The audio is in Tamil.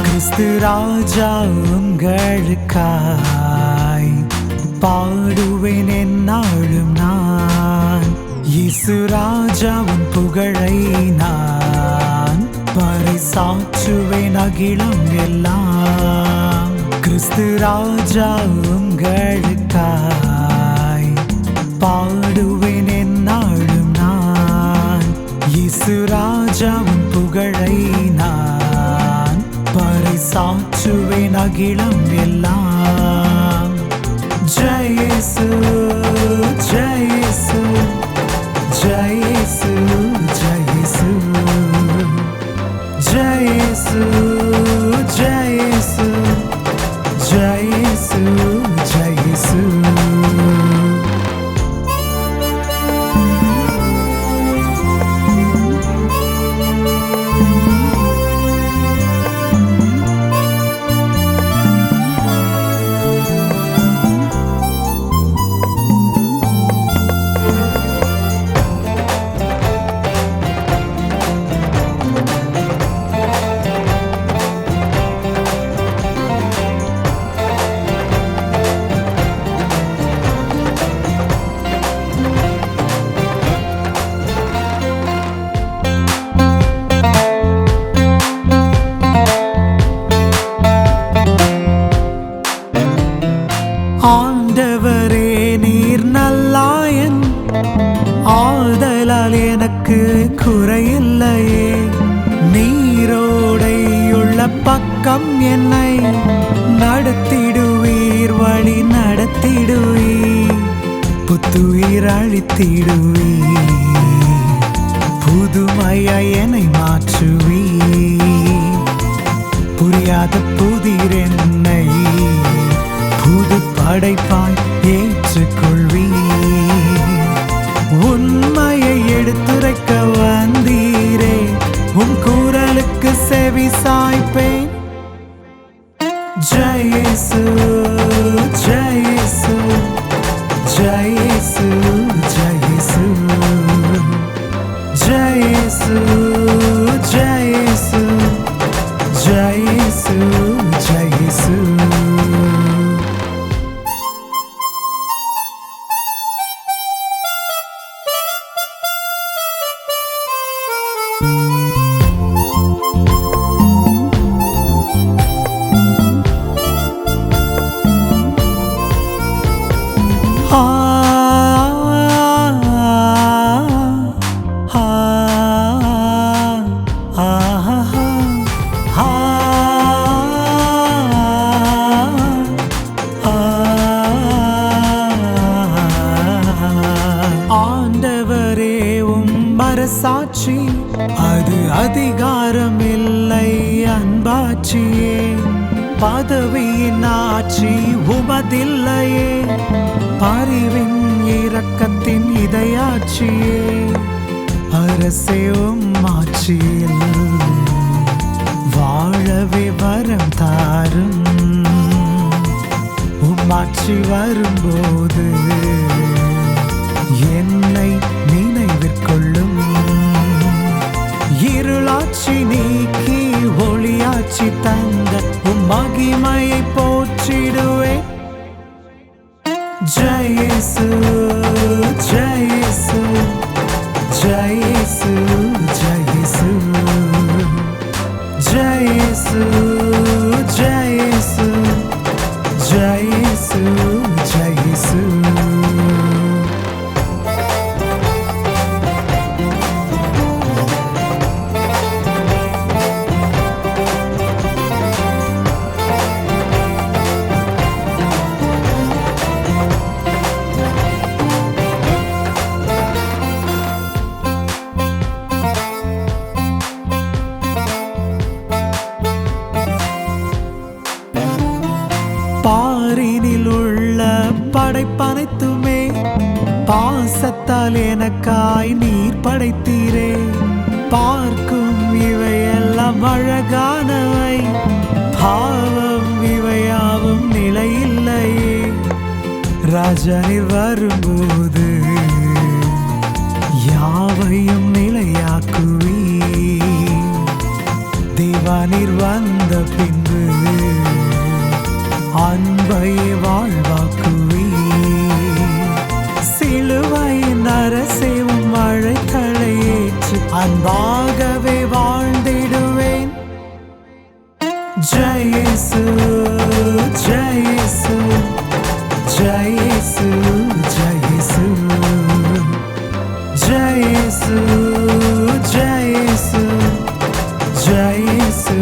கிறிஸ்து ராஜா உங்களுக்காய் பாடுவேன் என்னாலும் நான். இயேசு ராஜா உன் புகழை நான் பறைசாற்றுவேன் அகிலம் எல்லாம். கிறிஸ்து ராஜா உங்களுக்காய் பாடுவேன் என்னாலும் நான். இயேசு ராஜா உன் புகழை நான் பறைசாற்றுவேன் அகிலம் எல்லாம். ஜெய இயேசு, ஜெய இயேசு, ஜெய இயேசு, ஜெய இயேசு, ஜெய இயேசு, ஜெய இயேசு, ஜெய இயேசு, ஜெய இயேசு. ஆண்டவரே நீர் நல்லாயன், ஆதலால் எனக்கு குறையில்லையே. நீரோடையுள்ள பக்கம் என்னை நடத்திடுவீர், வழி நடத்திடுவீர், புத்துயிர் அளித்திடுவீர், புதுமையாய் என்னை மாற்றுவீர். புரியாத புதிர் என்னை புது படைப்பாய் ஏற்றுக்கொள்வீர். உண்மையை எடுத்துரைக்க வந்தீரே, உம் குரலுக்கு செவி சாய்ப்பேன். ஜெய இயேசு, ஜெய இயேசு, ஜெய இயேசு, ஜெய இயேசு, ஜெய இயேசு, ஜெய இயேசு, ஜெய இயேசு, ஜெய இயேசு. ஆண்டவரே உம் அரசாட்சி அது அதிகாரம் இல்லை அன்பாட்சியே. பதவியின் ஆட்சி உமதில்லையே, பரிவின் இரக்கத்தின் இதயாட்சியே. அரசே உம் ஆட்சியில் வாழவே வரம் தாரும். உம் ஆட்சி வரும்போது என்னை நினைவிற்கொள்ளும். இருளாட்சி நீக்கி ஒளியாட்சி தந்த உம் மகிமையை போற்றிடுவேன். ஜெய இயேசு, ஜெய இயேசு, ஜெய இயேசு, ஜெய இயேசு, ஜெய இயேசு, ஜெய இயேசு, ஜெய இயேசு, ஜெய இயேசு. படைப்பனைத்துமே பாசத்தால் எனக்காய் நீர் படைத்தீரே. பார்க்கும் இவையெல்லாம் அழகானவை, பாவம் இவையாவும் நிலையில்லையே. ராஜனில் வரும்போது யாவையும் நிலையாக்குவி, தேவானீர் வந்த பின்பு அன்பையே வாழ்வாக்குவி. சிலுவையின் அரசேவும் அழைத்தலை ஏற்று அன்பாகவே வாழ்ந்திடுவேன். ஜெய் இயேசு, ஜெய் இயேசு, ஜெய் இயேசு, ஜெய் இயேசு, ஜெய் இயேசு, ஜெய் இயேசு, ஜெய் இயேசு.